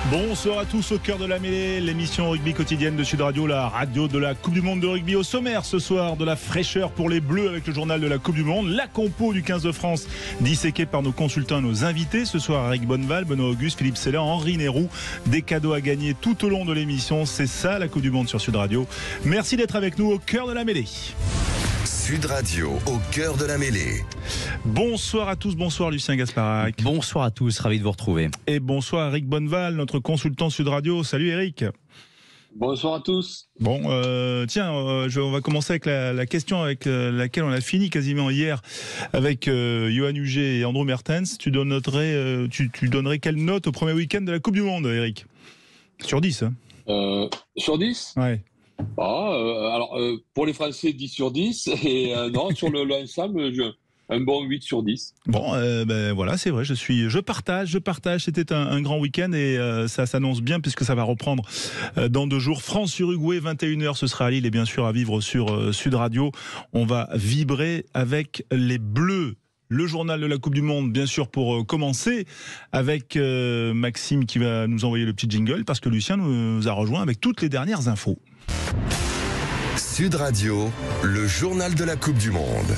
Bonsoir à tous au cœur de la mêlée, l'émission rugby quotidienne de Sud Radio, la radio de la Coupe du Monde de rugby. Au sommaire ce soir, de la fraîcheur pour les Bleus avec le journal de la Coupe du Monde, la compo du 15 de France disséquée par nos consultants et nos invités. Ce soir, Eric Bonneval, Benoît Auguste, Philippe Seller, Henri Nérou. Des cadeaux à gagner tout au long de l'émission. C'est ça la Coupe du Monde sur Sud Radio. Merci d'être avec nous au cœur de la mêlée. Sud Radio, au cœur de la mêlée. Bonsoir à tous, bonsoir Lucien Gasparac. Bonsoir à tous, ravi de vous retrouver. Et bonsoir Eric Bonneval, notre consultant Sud Radio. Salut Eric. Bonsoir à tous. Bon, on va commencer avec la question avec laquelle on a fini quasiment hier avec Johan Huget et Andrew Mertens. Tu donnerais quelle note au premier week-end de la Coupe du Monde, Eric? Sur 10 hein. Sur 10 Ouais. Pour les Français, 10 sur 10. Et non, sur l'ensemble, un bon 8 sur 10. Bon, voilà, c'est vrai, je partage. C'était un grand week-end et ça s'annonce bien puisque ça va reprendre dans 2 jours. France-Uruguay, 21h, ce sera à Lille et bien sûr à vivre sur Sud Radio. On va vibrer avec les Bleus. Le journal de la Coupe du Monde, bien sûr, pour commencer, avec Maxime qui va nous envoyer le petit jingle parce que Lucien nous a rejoint avec toutes les dernières infos. Sud Radio, le journal de la Coupe du Monde.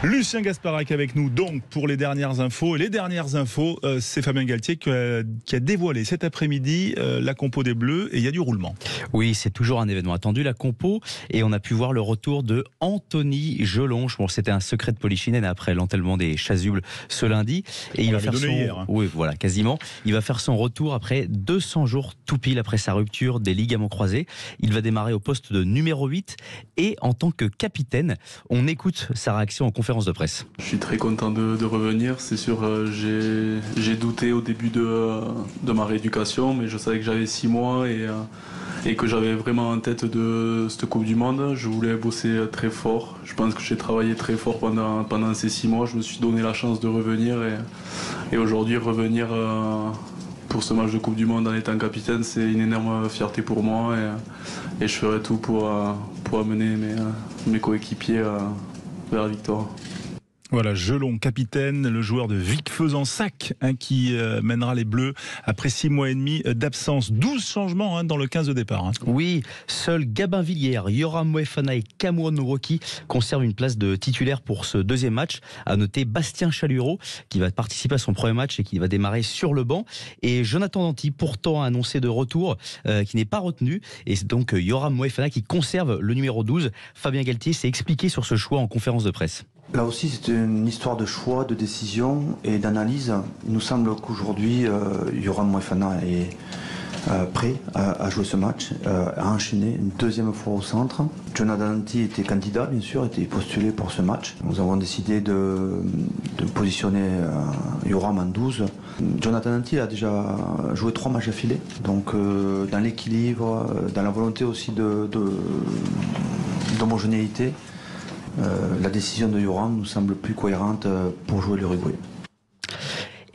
Lucien Gasparac avec nous donc pour les dernières infos. Et les dernières infos, c'est Fabien Galtier qui a dévoilé cet après-midi la compo des Bleus et il y a du roulement. Oui, c'est toujours un événement attendu, la compo, et on a pu voir le retour de Anthony Jelonche. Bon, c'était un secret de polichinelle après l'entèlement des chasubles ce lundi. Et il va faire hier. Oui, voilà, quasiment. Il va faire son retour après 200 jours tout pile après sa rupture des ligaments croisés. Il va démarrer au poste de numéro 8 et en tant que capitaine, on écoute sa réaction en conférence de presse. Je suis très content de revenir, c'est sûr, j'ai douté au début de ma rééducation, mais je savais que j'avais 6 mois et que j'avais vraiment en tête de cette Coupe du Monde. Je voulais bosser très fort, je pense que j'ai travaillé très fort pendant ces 6 mois, je me suis donné la chance de revenir et aujourd'hui revenir pour ce match de Coupe du Monde en étant capitaine, c'est une énorme fierté pour moi et je ferai tout pour amener mes coéquipiers vers la victoire. Voilà, Jelon, capitaine, le joueur de Vic Fezensac qui mènera les Bleus après 6 mois et demi d'absence. 12 changements dans le 15 de départ. Oui, seuls Gabin Villiers, Yoram Moefana et Cameron Woki conservent une place de titulaire pour ce deuxième match. À noter Bastien Chalureau qui va participer à son premier match et qui va démarrer sur le banc. Et Jonathan Danty, pourtant annoncé de retour, qui n'est pas retenu. Et c'est donc Yoram Moefana qui conserve le numéro 12. Fabien Galtier s'est expliqué sur ce choix en conférence de presse. Là aussi, c'est une histoire de choix, de décision et d'analyse. Il nous semble qu'aujourd'hui, Yoram Moefana est prêt à jouer ce match, à enchaîner une deuxième fois au centre. Jonathan Danty était candidat, bien sûr, était postulé pour ce match. Nous avons décidé de positionner Yoram en 12. Jonathan Danty a déjà joué 3 matchs affilés. Donc, dans l'équilibre, dans la volonté aussi d'homogénéité, la décision de Yoram nous semble plus cohérente pour jouer l'Uruguay.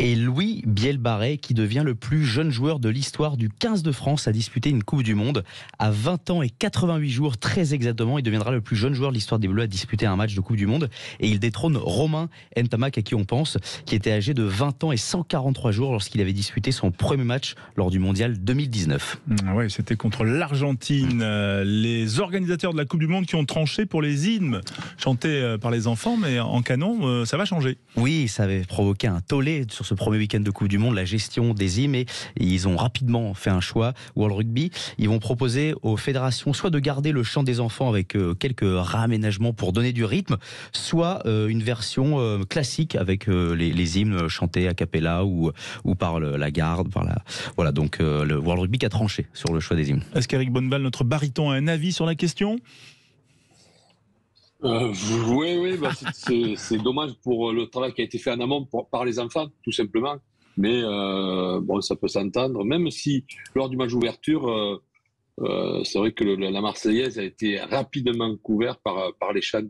Et Louis Bielbarré qui devient le plus jeune joueur de l'histoire du 15 de France à disputer une Coupe du Monde. À 20 ans et 88 jours, très exactement, il deviendra le plus jeune joueur de l'histoire des Bleus à disputer un match de Coupe du Monde. Et il détrône Romain Ntamak, à qui on pense, qui était âgé de 20 ans et 143 jours lorsqu'il avait disputé son premier match lors du Mondial 2019. Oui, c'était contre l'Argentine. Les organisateurs de la Coupe du Monde qui ont tranché pour les hymnes chantés par les enfants, mais en canon, ça va changer. Oui, ça avait provoqué un tollé sur ce premier week-end de Coupe du Monde, la gestion des hymnes, et ils ont rapidement fait un choix. World Rugby, ils vont proposer aux fédérations soit de garder le chant des enfants avec quelques réaménagements pour donner du rythme, soit une version classique avec les hymnes chantés a cappella ou par la garde. Voilà, donc le World Rugby qui a tranché sur le choix des hymnes. Est-ce qu'Eric Bonneval, notre baryton, a un avis sur la question ? Oui, c'est dommage pour le travail qui a été fait en amont par les enfants, tout simplement. Mais ça peut s'entendre. Même si, lors du match d'ouverture, c'est vrai que la Marseillaise a été rapidement couverte par les chants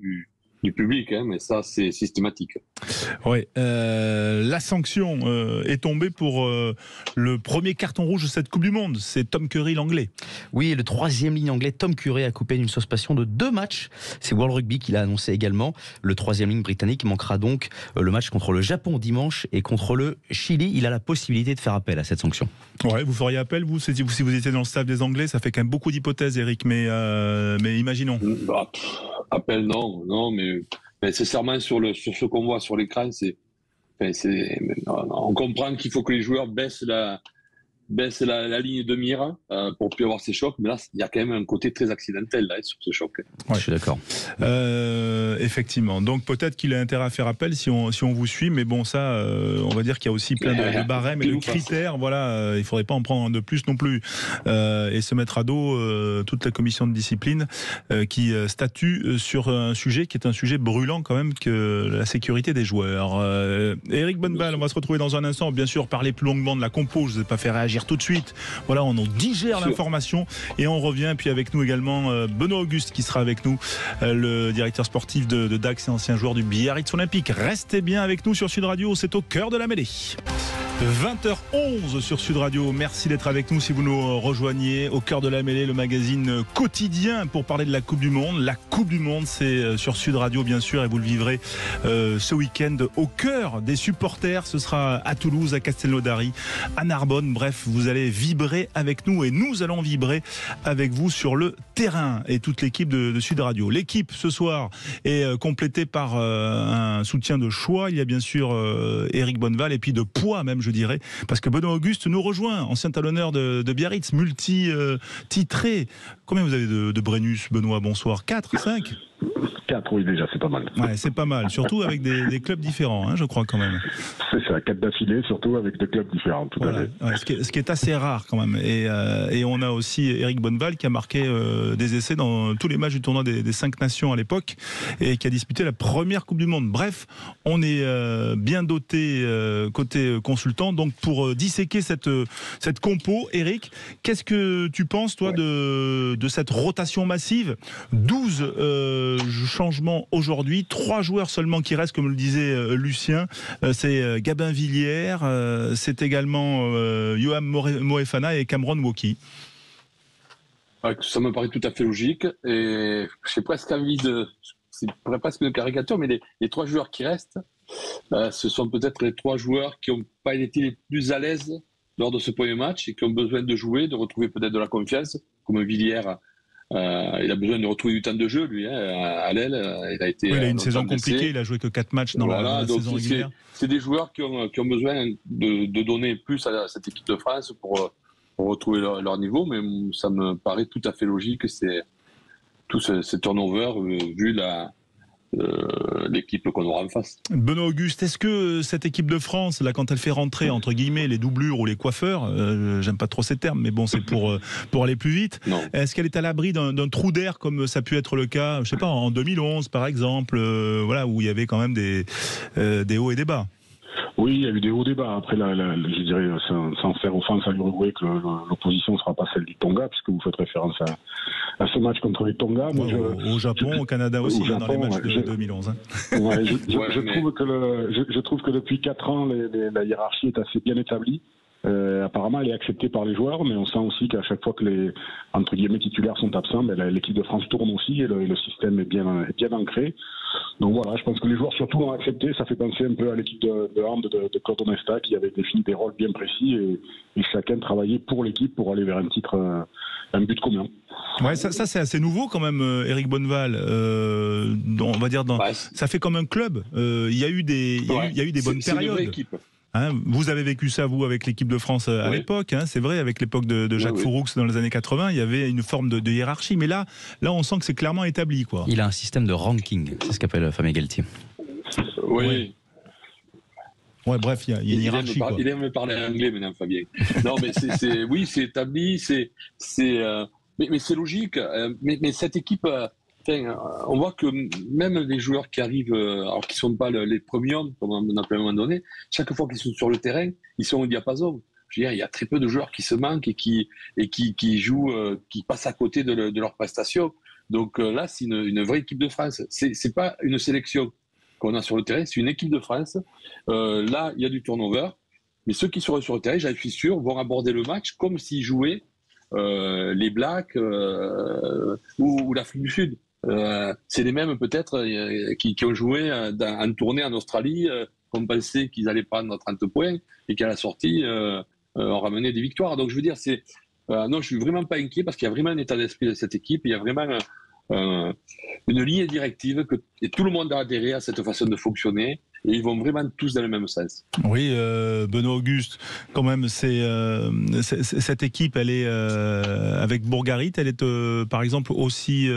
du public, hein, mais ça c'est systématique. Oui, la sanction est tombée pour le premier carton rouge de cette Coupe du Monde. C'est Tom Curry, l'anglais. Oui, le 3e ligne anglais Tom Curry a coupé une suspension de 2 matchs. C'est World Rugby qui l'a annoncé également. Le 3e ligne britannique manquera donc le match contre le Japon dimanche et contre le Chili. Il a la possibilité de faire appel à cette sanction. Ouais, vous feriez appel, vous, si vous étiez dans le staff des Anglais? Ça fait quand même beaucoup d'hypothèses, Eric, mais imaginons. Appel, non, mais nécessairement sur ce qu'on voit sur l'écran, on comprend qu'il faut que les joueurs baissent la ligne de mire pour plus avoir ces chocs, mais là il y a quand même un côté très accidentel là, sur ce choc. Ouais. Je suis d'accord. Effectivement, donc peut-être qu'il a intérêt à faire appel si on vous suit, mais bon, ça on va dire qu'il y a aussi plein de barèmes et de critères, voilà, il faudrait pas en prendre un de plus non plus et se mettre à dos toute la commission de discipline qui statue sur un sujet qui est un sujet brûlant quand même, que la sécurité des joueurs. Eric Bonneval, on va se retrouver dans un instant, bien sûr parler plus longuement de la compo, je ne vais pas faire réagir tout de suite, voilà, on digère l'information et on revient. Puis avec nous également Benoît Auguste qui sera avec nous, le directeur sportif de Dax et ancien joueur du Biarritz Olympique. Restez bien avec nous sur Sud Radio, c'est au cœur de la mêlée. 20h11 sur Sud Radio, merci d'être avec nous si vous nous rejoignez. Au cœur de la mêlée, le magazine quotidien pour parler de la Coupe du Monde. La Coupe du Monde, c'est sur Sud Radio bien sûr, et vous le vivrez ce week-end au cœur des supporters. Ce sera à Toulouse, à Castelnaudary, à Narbonne. Bref, vous allez vibrer avec nous et nous allons vibrer avec vous sur le terrain et toute l'équipe de Sud Radio. L'équipe ce soir est complétée par un soutien de choix. Il y a bien sûr Eric Bonneval et puis de poids même, je dirais, parce que Benoît Auguste nous rejoint, ancien talonneur de Biarritz, multi-titré. Combien vous avez de Brennus, Benoît? Bonsoir. 4, 5? 4, oui, déjà, c'est pas mal. Ouais, c'est pas mal, surtout avec des clubs différents, hein, je crois quand même. C'est ça, 4 d'affilée, surtout avec des clubs différents, tout voilà. à fait. Ouais, ce qui est assez rare quand même. Et on a aussi Eric Bonneval qui a marqué des essais dans tous les matchs du tournoi des 5 nations à l'époque et qui a disputé la première Coupe du Monde. Bref, on est bien doté côté consultant. Donc pour disséquer cette compo, Eric, qu'est-ce que tu penses toi de cette rotation massive? 12 changement aujourd'hui, 3 joueurs seulement qui restent, comme le disait Lucien, c'est Gabin Villiers, c'est également Yoam Moefana et Cameron Woki. Ça me paraît tout à fait logique et j'ai presque envie c'est presque une caricature, mais les 3 joueurs qui restent, ce sont peut-être les 3 joueurs qui n'ont pas été les plus à l'aise lors de ce premier match et qui ont besoin de jouer, de retrouver peut-être de la confiance, comme Villiers. Il a besoin de retrouver du temps de jeu, lui, à l'aile. Il a une saison compliquée, il a joué que 4 matchs dans la saison régulière. C'est des joueurs qui ont besoin de donner plus à cette équipe de France pour retrouver leur niveau, mais ça me paraît tout à fait logique, tout ce turnover vu l'équipe qu'on aura en face. Benoît Auguste, est-ce que cette équipe de France, là, quand elle fait rentrer entre guillemets les doublures ou les coiffeurs, j'aime pas trop ces termes, mais bon, c'est pour aller plus vite. Est-ce qu'elle est à l'abri d'un trou d'air comme ça a pu être le cas, je sais pas, en 2011 par exemple, voilà, où il y avait quand même des hauts et des bas? Oui, il y a eu des hauts débats. Après, je dirais, sans faire offense à l'Uruguay, que l'opposition ne sera pas celle du Tonga, puisque vous faites référence à ce match contre les Tonga. Au Japon, au Canada aussi, au Japon, dans les matchs de 2011. Hein. Ouais, je trouve que depuis 4 ans, la hiérarchie est assez bien établie. Apparemment, elle est acceptée par les joueurs, mais on sent aussi qu'à chaque fois que les entre guillemets titulaires sont absents, l'équipe de France tourne aussi et le système est bien ancré. Donc voilà, je pense que les joueurs surtout l'ont accepté. Ça fait penser un peu à l'équipe de hand de Claude Onesta qui avait défini des rôles bien précis et chacun travaillait pour l'équipe pour aller vers un titre, un but commun. Ouais, ça c'est assez nouveau quand même, Eric Bonneval. On va dire ça fait comme un club. Il y a eu des bonnes périodes. C'est une vraie équipe. Hein, vous avez vécu ça, vous, avec l'équipe de France à l'époque, hein, c'est vrai, avec l'époque de Jacques Fouroux dans les années 80, il y avait une forme de hiérarchie, mais là, on sent que c'est clairement établi, quoi. Il a un système de ranking, c'est ce qu'appelle Fabien Galtier. Oui. Ouais, bref, il y a une hiérarchie. Il aime me parler anglais maintenant, Fabien. Non, mais c'est établi, mais c'est logique. Mais cette équipe... on voit que même les joueurs qui arrivent, alors qui ne sont pas les premiums, comme on a pu à un moment donné, chaque fois qu'ils sont sur le terrain, ils sont au diapason. Je veux dire, il y a très peu de joueurs qui se manquent et qui jouent, qui passent à côté de leurs prestations. Donc là, c'est une vraie équipe de France. C'est pas une sélection qu'on a sur le terrain, c'est une équipe de France. Là, il y a du turnover, mais ceux qui seront sur le terrain, j'en suis sûr, vont aborder le match comme s'ils jouaient les Blacks ou l'Afrique du Sud. C'est les mêmes peut-être qui ont joué en tournée en Australie, qu'on pensait qu'ils allaient prendre 30 points et qu'à la sortie, ont ramené des victoires. Donc je veux dire, non, je suis vraiment pas inquiet parce qu'il y a vraiment un état d'esprit de cette équipe. Il y a vraiment une ligne directive et tout le monde a adhéré à cette façon de fonctionner. Et ils vont vraiment tous dans le même sens. Oui, Benoît Auguste, quand même, cette équipe, elle est avec Bourgarit, elle est par exemple aussi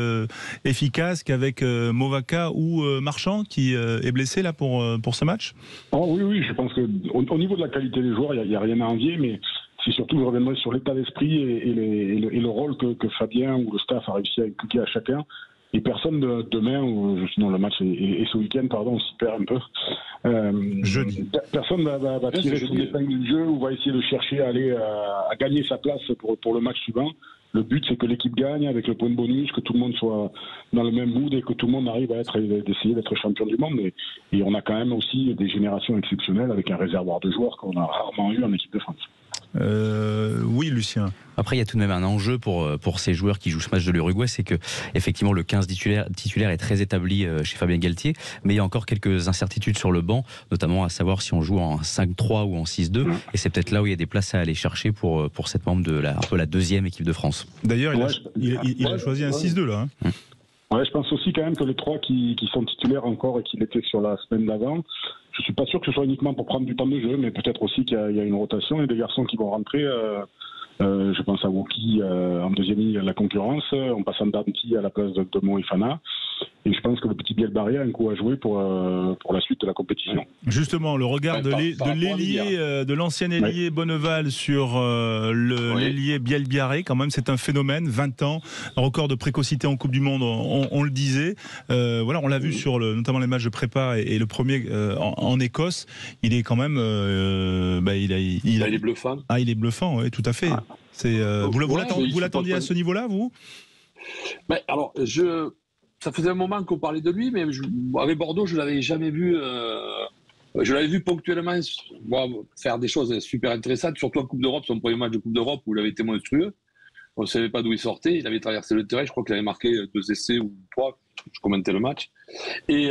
efficace qu'avec Movaca ou Marchand qui est blessé là pour ce match. Oui, je pense qu'au niveau de la qualité des joueurs, il n'y a rien à envier, mais c'est surtout, je reviendrai sur l'état d'esprit et le rôle que Fabien ou le staff a réussi à inculquer à chacun. Et personne demain, sinon le match est ce week-end, pardon, on s'y perd un peu. Jeudi. Personne va tirer son épingle du jeu ou va essayer de chercher à gagner sa place pour le match suivant. Le but, c'est que l'équipe gagne avec le point de bonus, que tout le monde soit dans le même mood et que tout le monde arrive d'essayer d'être champion du monde. Et on a quand même aussi des générations exceptionnelles avec un réservoir de joueurs qu'on a rarement eu en équipe de France. Oui, Lucien. Après, il y a tout de même un enjeu pour ces joueurs qui jouent ce match de l'Uruguay, c'est que effectivement le 15 titulaire est très établi chez Fabien Galtier, mais il y a encore quelques incertitudes sur le banc, notamment à savoir si on joue en 5-3 ou en 6-2, et c'est peut-être là où il y a des places à aller chercher pour cette membre de un peu la deuxième équipe de France. D'ailleurs, il a choisi un 6-2 là. Ouais, je pense aussi quand même que les trois qui sont titulaires encore et qui l'étaient sur la semaine d'avant, je suis pas sûr que ce soit uniquement pour prendre du temps de jeu, mais peut-être aussi qu'il y a une rotation et des garçons qui vont rentrer. Je pense à Woki en deuxième ligne de la concurrence, en passant d'Anti à la place de Moefana. Et je pense que le petit Biel Barré a un coup à jouer pour la suite de la compétition. Justement, le regard de l'ailier, de l'ancien ailier Bonneval sur l'ailier Biel Barré, quand même, c'est un phénomène. 20 ans, un record de précocité en Coupe du Monde, on le disait. Voilà, on l'a vu sur notamment les matchs de prépa et le premier en Écosse. Il est quand même, il est bluffant. Ah, il est bluffant, oui, tout à fait. Vous l'attendiez à ce niveau-là, vous? Alors, ça faisait un moment qu'on parlait de lui, mais avec Bordeaux, je ne l'avais jamais vu. Je l'avais vu ponctuellement faire des choses super intéressantes, surtout en Coupe d'Europe, son premier match de Coupe d'Europe où il avait été monstrueux. On ne savait pas d'où il sortait. Il avait traversé le terrain. Je crois qu'il avait marqué 2 essais ou 3. Je commentais le match. Mais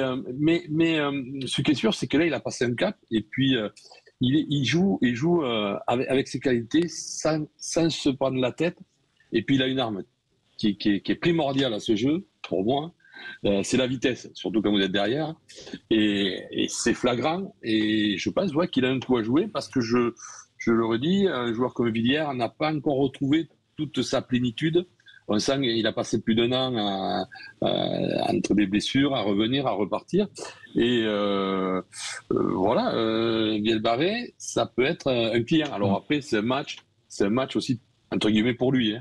ce qui est sûr, c'est que là, il a passé un cap. Et puis, il joue avec ses qualités sans se prendre la tête. Et puis, il a une arme qui est primordiale à ce jeu, pour moi. C'est la vitesse, surtout quand vous êtes derrière. Et c'est flagrant. Et je pense qu'il a un coup à jouer parce que je le redis, un joueur comme Villiers n'a pas encore retrouvé toute sa plénitude. On sent qu'il a passé plus d'1 an entre des blessures, à revenir, à repartir. Et Biel Barré, ça peut être un client. Alors après, c'est un match aussi, entre guillemets, pour lui.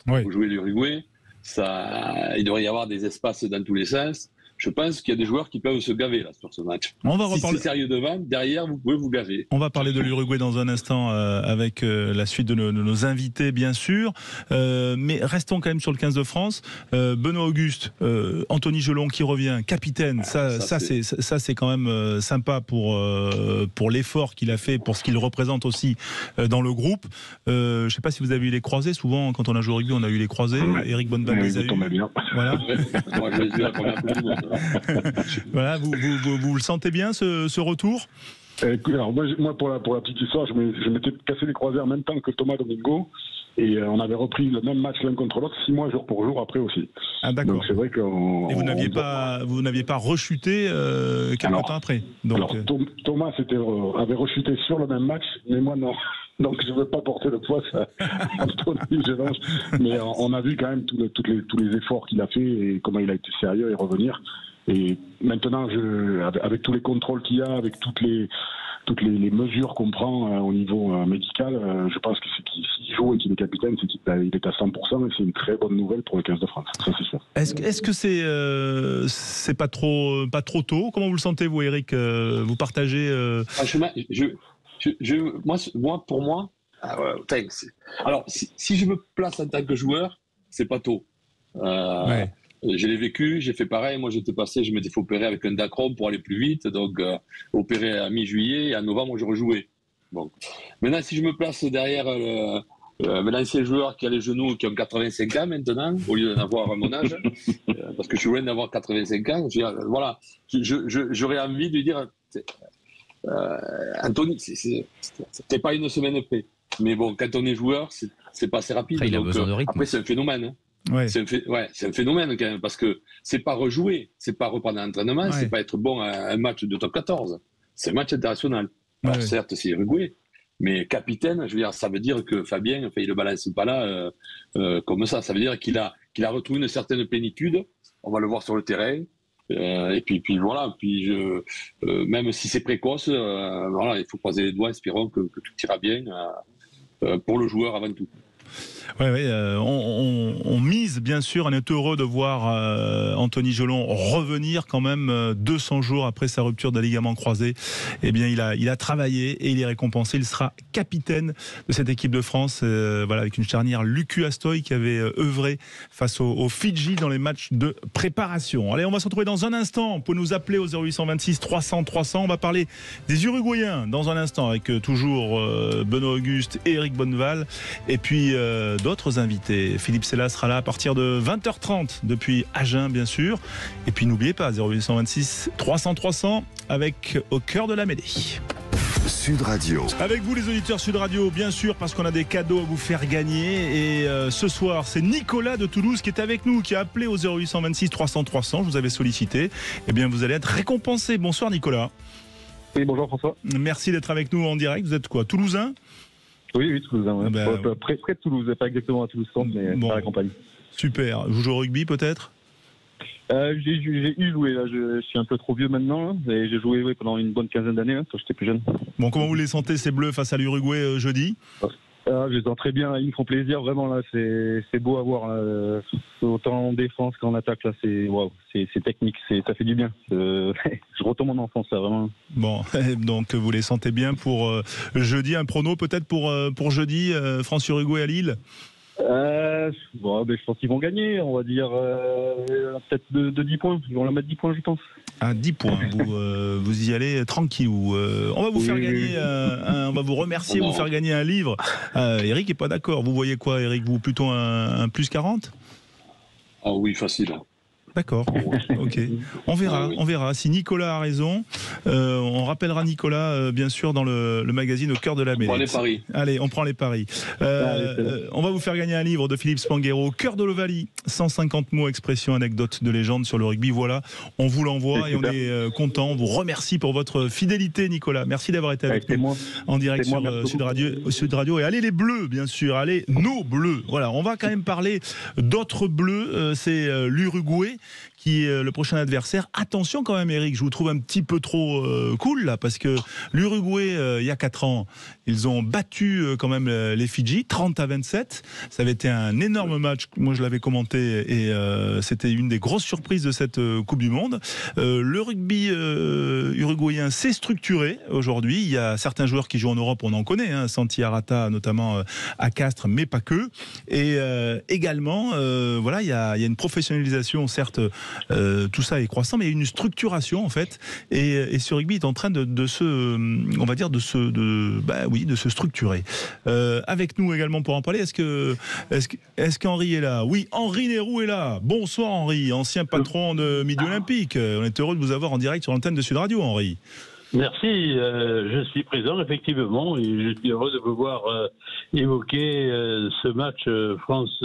Oui. Pour jouer l'Uruguay, il devrait y avoir des espaces dans tous les sens. Je pense qu'il y a des joueurs qui peuvent se gaver là, sur ce match. Si c'est sérieux devant, derrière, vous pouvez vous gaver. On va parler de l'Uruguay dans un instant avec la suite de nos invités, bien sûr. Mais restons quand même sur le 15 de France. Benoît Auguste, Anthony Gelon qui revient, capitaine. Ça c'est quand même sympa pour l'effort qu'il a fait, pour ce qu'il représente aussi dans le groupe. Je ne sais pas si vous avez eu les croisés. Souvent, quand on a joué au rugby, on a eu les croisés. Eric Bonneval les a eu. Voilà. Moi, je l'ai vu la première Coupe du Monde. Voilà, vous le sentez bien ce retour? Alors moi pour la petite histoire, je m'étais cassé les croisés en même temps que Thomas Domingo et on avait repris le même match l'un contre l'autre 6 mois jour pour jour après aussi. Ah d'accord. Donc c'est vrai que et vous n'aviez pas rechuté quelques temps après. Donc, alors Thomas avait rechuté sur le même match, mais moi non. Donc je ne veux pas porter le poids à Anthony Gelon, mais on a vu quand même tous les efforts qu'il a fait et comment il a été sérieux et revenir. Et maintenant, avec tous les contrôles qu'il y a, avec toutes les mesures qu'on prend au niveau médical, je pense que s'il joue et qu'il est capitaine, c'est qu'il est à 100% et c'est une très bonne nouvelle pour le 15 de France. Ça, c'est sûr. Est-ce que c'est pas trop tôt? Comment vous le sentez, vous, Eric? Vous partagez pour moi, alors si je me place en tant que joueur, c'est pas tôt. Je l'ai vécu, j'ai fait pareil. Moi, je m'étais fait opérer avec un dacron pour aller plus vite. Donc, opéré à mi-juillet et en novembre, je rejouais. Bon. Maintenant, si je me place derrière l'ancien joueur qui a les genoux qui ont 85 ans maintenant, au lieu d'en avoir à mon âge, parce que je suis loin d'avoir 85 ans, voilà, j'aurais envie de lui dire, Anthony, c'était pas une semaine près. Mais bon, quand on est joueur, c'est pas assez rapide. Après, il a besoin de rythme. Après, c'est un phénomène. Hein. Ouais. C'est un phénomène quand même, parce que c'est pas rejouer, c'est pas reprendre un entraînement, c'est pas être bon à un match de top 14. C'est un match international. Alors certes, c'est Uruguay, mais capitaine, je veux dire, ça veut dire que Fabien, il le balance pas là comme ça. Ça veut dire qu'il a retrouvé une certaine plénitude. On va le voir sur le terrain. Et puis voilà. Puis même si c'est précoce, voilà, il faut croiser les doigts, espérons que tout ira bien pour le joueur avant tout. Oui, on mise bien sûr, on est heureux de voir Anthony Gelon revenir quand même 200 jours après sa rupture de ligament croisé. Eh bien, il a travaillé et il est récompensé. Il sera capitaine de cette équipe de France, voilà, avec une charnière Lucu Astoy qui avait œuvré face aux Fidji dans les matchs de préparation. Allez, on va se retrouver dans un instant. Vous pouvez nous appeler au 0826 300 300. On va parler des Uruguayens dans un instant avec toujours Benoît Auguste et Eric Bonneval. Et puis d'autres invités. Philippe Sella sera là à partir de 20h30 depuis Agen, bien sûr. Et puis n'oubliez pas, 0826 300 300 avec Au cœur de la mêlée. Sud Radio. Avec vous les auditeurs Sud Radio, bien sûr, parce qu'on a des cadeaux à vous faire gagner. Et ce soir, c'est Nicolas de Toulouse qui est avec nous, qui a appelé au 0826 300 300. Je vous avais sollicité. Eh bien, vous allez être récompensé. Bonsoir Nicolas. Oui, bonjour François. Merci d'être avec nous en direct. Vous êtes quoi, Toulousain ? Oui, Toulousain. Ouais. Près de Toulouse, pas exactement à Toulouse centre, mais à la campagne. Super. Vous jouez au rugby peut-être ? J'ai eu joué, là. Je suis un peu trop vieux maintenant, et j'ai joué pendant une bonne quinzaine d'années quand j'étais plus jeune. Bon, comment vous les sentez ces Bleus face à l'Uruguay jeudi ? Je les sens très bien, ils me font plaisir, vraiment là, c'est beau à voir, là. Autant en défense qu'en attaque, là, c'est technique, ça fait du bien. Je retombe en enfance, là, vraiment. Bon, donc vous les sentez bien pour jeudi, un prono peut-être pour jeudi, France-Uruguay à Lille ? Je pense qu'ils vont gagner, on va dire peut-être de 10 points. Ils vont la mettre 10 points, je pense. À 10 points, vous y allez tranquille. On va vous faire gagner, on va vous remercier, vous faire gagner un livre. Eric n'est pas d'accord. Vous voyez quoi, Eric ? Vous plutôt un plus 40 ? Ah oui, facile. D'accord, ok. On verra. Si Nicolas a raison, on rappellera Nicolas, bien sûr, dans le magazine Au cœur de la mêlée. On prend les paris. Allez, on prend les paris. On va vous faire gagner un livre de Philippe Spanghero, Au cœur de l'Ovalie, 150 mots, expressions, anecdotes de légende sur le rugby. Voilà, on vous l'envoie et on est content. On vous remercie pour votre fidélité, Nicolas. Merci d'avoir été avec nous en direct sur Sud Radio. Et allez les Bleus, bien sûr. Allez, nos Bleus. Voilà, on va quand même parler d'autres Bleus. C'est l'Uruguay qui est le prochain adversaire. Attention quand même, Eric, je vous trouve un petit peu trop cool là, parce que l'Uruguay, il y a 4 ans, ils ont battu quand même les Fidji, 30-27. Ça avait été un énorme match. Moi, je l'avais commenté et c'était une des grosses surprises de cette Coupe du Monde. Le rugby uruguayen s'est structuré aujourd'hui. Il y a certains joueurs qui jouent en Europe, on en connaît, hein, Santi Arata notamment à Castres, mais pas que. Et également, voilà, il y a une professionnalisation, certes. Tout ça est croissant, mais il y a une structuration en fait, et ce rugby est en train de se structurer. Avec nous également pour en parler, est-ce qu'Henri est là ? Oui, Henri Nérou est là. Bonsoir Henri, ancien patron de Midi Olympique. On est heureux de vous avoir en direct sur l'antenne de Sud Radio, Henri. Merci, je suis présent effectivement et je suis heureux de vous voir évoquer ce match France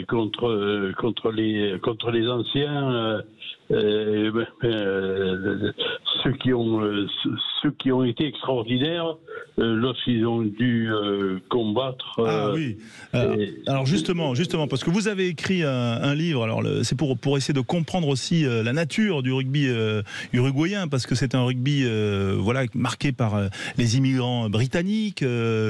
contre les anciens, ceux qui ont été extraordinaires lorsqu'ils ont dû combattre. Ah oui. Alors justement, parce que vous avez écrit un livre. Alors c'est pour essayer de comprendre aussi la nature du rugby uruguayen, parce que c'est un rugby marqué par les immigrants britanniques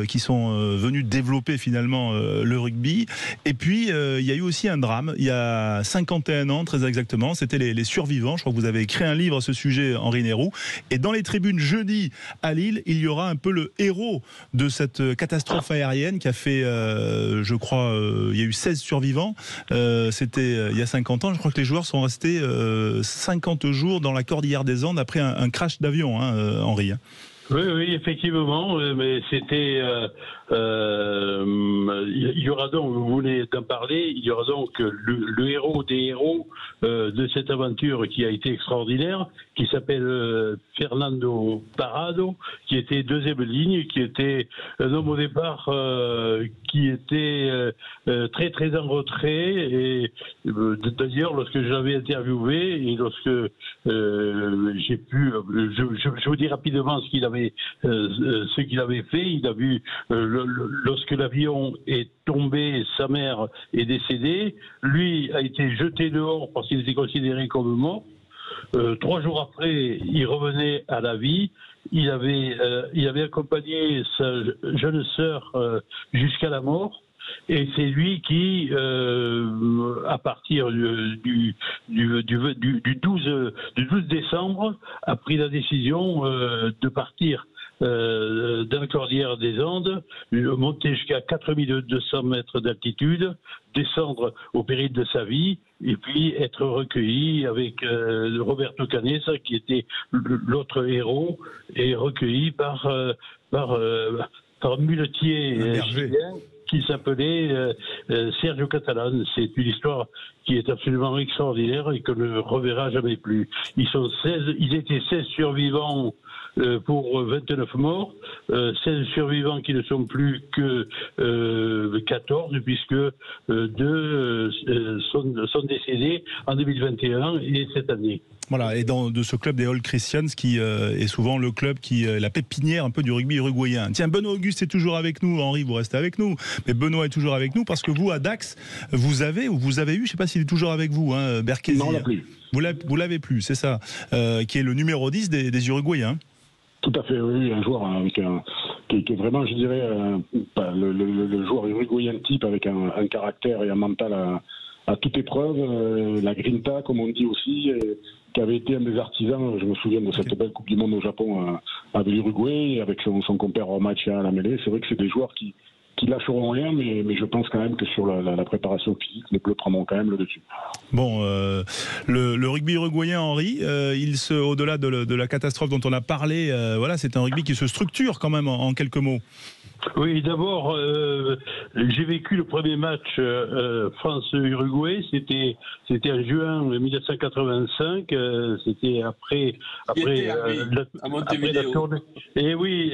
qui sont venus développer finalement le rugby. Et puis il y a eu aussi un drame il y a 51 ans très exactement. C'était les survivants. Je crois que vous avez écrit un livre à ce sujet, Henri Nérou. Et dans les tribunes jeudi à Lille, il y aura un peu le héros de cette catastrophe aérienne qui a fait, je crois, il y a eu 16 survivants. C'était il y a 50 ans. Je crois que les joueurs sont restés 50 jours dans la cordillère des Andes après un crash d'avion, hein, Henri. Oui, effectivement, mais c'était... il y aura donc, vous venez d'en parler, il y aura donc le héros des héros de cette aventure qui a été extraordinaire, qui s'appelle Fernando Parrado, qui était deuxième ligne, qui était un homme au départ qui était très très en retrait, et d'ailleurs lorsque je l'avais interviewé et lorsque j'ai pu, je vous dis rapidement ce qu'il avait fait. Il a vu lorsque l'avion est tombé, sa mère est décédée, lui a été jeté dehors parce qu'il était considéré comme mort. 3 jours après, il revenait à la vie. Il avait accompagné sa jeune sœur jusqu'à la mort. Et c'est lui qui, à partir du 12 décembre, a pris la décision de partir dans la cordillère des Andes, monter jusqu'à 4200 mètres d'altitude, descendre au péril de sa vie, et puis être recueilli avec Roberto Canessa, qui était l'autre héros, et recueilli par un muletier chilien qui s'appelait Sergio Catalan. C'est une histoire qui est absolument extraordinaire et qu'on ne reverra jamais plus. Ils étaient 16 survivants pour 29 morts, 16 survivants qui ne sont plus que 14, puisque 2 sont décédés en 2021 et cette année. Voilà, et de ce club des All Christians qui est souvent le club qui est la pépinière un peu du rugby uruguayen. Tiens, Benoît Auguste est toujours avec nous, Henri, vous restez avec nous, mais Benoît est toujours avec nous parce que vous, à Dax, vous avez eu, je ne sais pas s'il est toujours avec vous, hein, Berkesi. Non, on l'a plus. Vous l'avez plus, c'est ça, qui est le numéro 10 des Uruguayens. Tout à fait, oui, un joueur avec qui est vraiment, je dirais, le joueur uruguayen type avec un caractère et un mental à toute épreuve, la grinta, comme on dit aussi, qui avait été un des artisans, je me souviens de cette belle Coupe du Monde au Japon avec l'Uruguay, avec son compère au match à la mêlée. C'est vrai que c'est des joueurs qui lâcheront rien, mais je pense quand même que sur la préparation physique, les Bleus prendront quand même le dessus. Bon, le rugby uruguayen, Henri, au-delà de la catastrophe dont on a parlé, voilà, c'est un rugby qui se structure quand même en quelques mots. Oui, d'abord, j'ai vécu le premier match France-Uruguay, c'était en juin 1985, c'était après la tournée. Et oui,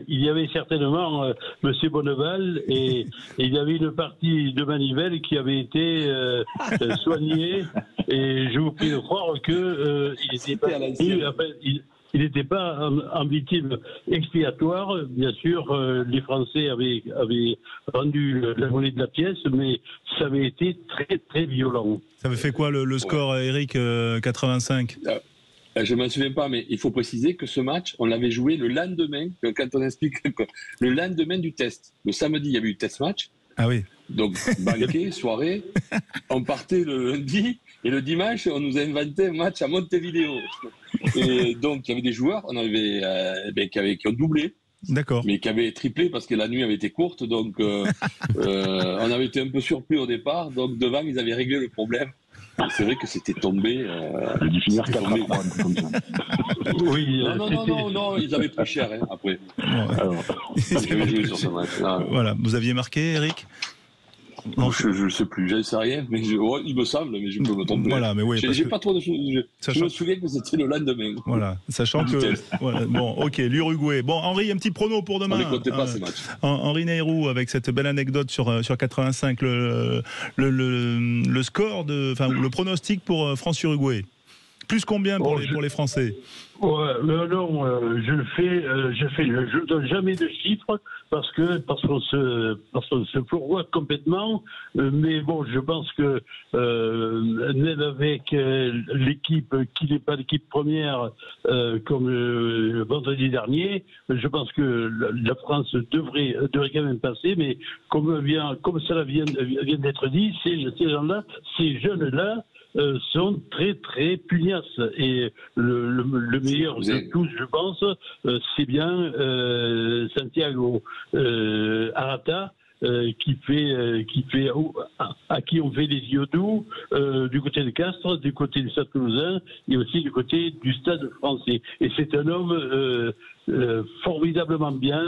il y avait certainement Monsieur Bonneval et il y avait une partie de manivelle qui avait été soignée, et je vous prie de croire que il n'était pas en victime expiatoire. Bien sûr, les Français avaient rendu la monnaie de la pièce, mais ça avait été très, très violent. Ça avait fait quoi le score, Eric, 85 ? Je ne m'en souviens pas, mais il faut préciser que ce match, on l'avait joué le lendemain, quand on explique, le lendemain du test. Le samedi, il y avait eu test match. Ah oui. Donc, banquet, soirée. On partait le lundi, et le dimanche, on nous a inventé un match à Montevideo. Et donc, il y avait des joueurs qui ont doublé. D'accord. Mais qui avaient triplé parce que la nuit avait été courte. Donc, on avait été un peu surpris au départ. Donc, devant, ils avaient réglé le problème. C'est vrai que c'était tombé. Il a dû finir 4-3 comme ça. Oui, non, ils avaient pris cher après. Alors, j'avais joué sur ce match. Voilà, vous aviez marqué, Eric ? Non, je ne sais plus, je ne sais rien, mais il me semble, mais je peux me tromper. Voilà, mais oui, j'ai pas trop de choses. Je me souviens que c'était le lendemain. Voilà, sachant que. Voilà, bon, ok, l'Uruguay. Bon, Henri, un petit prono pour demain. On ne comptait pas ces matchs. Henri Nayrou, avec cette belle anecdote sur 85, le score, le pronostic pour France-Uruguay. Plus combien pour les Français ? Ouais, non, je donne jamais de chiffres parce qu'on se fourvoie complètement. Mais bon, je pense que même avec l'équipe qui n'est pas l'équipe première comme vendredi dernier, je pense que la France devrait quand même passer. Mais comme cela vient d'être dit, ces jeunes-là sont très très pugnaces. Et le meilleur de tous, je pense, c'est bien Santiago Arata. À qui on fait les yeux doux du côté de Castres, du côté du Stade Toulousain et aussi du côté du Stade Français. Et c'est un homme formidablement bien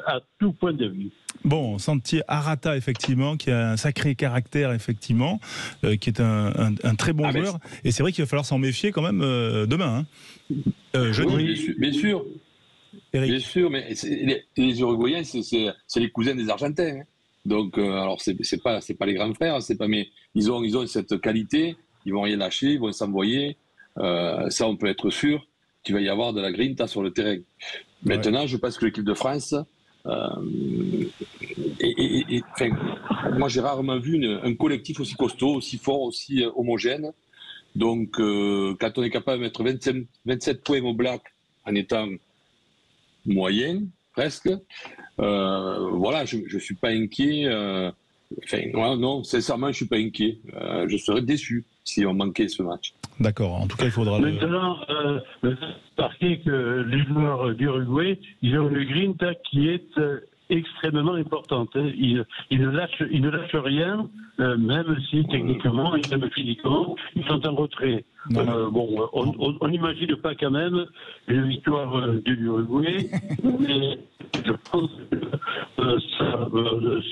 à tout point de vue. Bon, Santi Arata, effectivement, qui a un sacré caractère, effectivement, qui est un très bon joueur. Et c'est vrai qu'il va falloir s'en méfier quand même demain. Jeudi. Oui, bien sûr. Eric. Bien sûr, mais les Uruguayens, c'est les cousins des Argentins. Hein. Donc, alors, c'est pas les grands frères, mais ils ont cette qualité, ils vont rien lâcher, ils vont s'envoyer. Ça, on peut être sûr qu'il va y avoir de la grinta sur le terrain. Maintenant, je pense que l'équipe de France, moi, j'ai rarement vu un collectif aussi costaud, aussi fort, aussi homogène. Donc, quand on est capable de mettre 27 points au Black en étant moyen, presque. Voilà, je suis pas inquiet. Non, sincèrement, je suis pas inquiet. Je serais déçu si on manquait ce match. D'accord. En tout cas, il faudra. Maintenant, remarquez que les joueurs d'Uruguay, ils ont une grinta qui est extrêmement importante. Hein. Ils ne lâchent rien, même si techniquement et même physiquement, ils sont en retrait. On n'imagine pas quand même une victoire de l'Uruguay, mais je pense que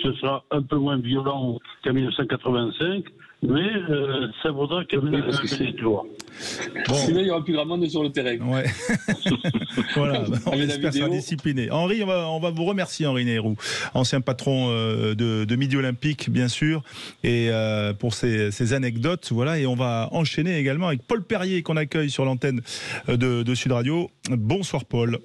ce sera un peu moins violent qu'en 1985. Mais ça vaudra quand même un détour. Sinon, il y aura plus grand monde sur le terrain. Ouais. Voilà, on espère que ça sera discipliné. Henri, on va vous remercier, Henri Nehirou, ancien patron de Midi Olympique, bien sûr, et pour ces anecdotes. Voilà, et on va enchaîner également avec Paul Perrier, qu'on accueille sur l'antenne de Sud Radio. Bonsoir, Paul.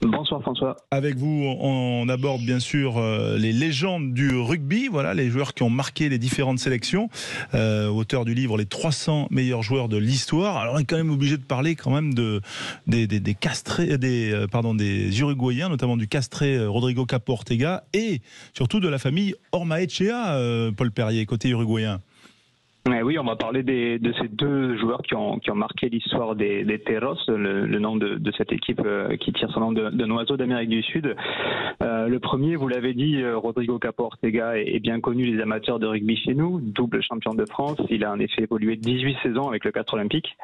Bonsoir François. Avec vous, on aborde bien sûr les légendes du rugby, voilà, les joueurs qui ont marqué les différentes sélections. Auteur du livre Les 300 meilleurs joueurs de l'histoire. Alors on est quand même obligé de parler quand même des Uruguayens, notamment du castré Rodrigo Capo Ortega et surtout de la famille Ormaechea, Paul Perrier, côté uruguayen. Oui, on va parler de ces deux joueurs qui ont marqué l'histoire des Teros, le nom de cette équipe qui tire son nom d'un oiseau d'Amérique du Sud. Le premier, vous l'avez dit, Rodrigo Capo Ortega est bien connu des amateurs de rugby chez nous, double champion de France. Il a en effet évolué 18 saisons avec le Castres Olympique.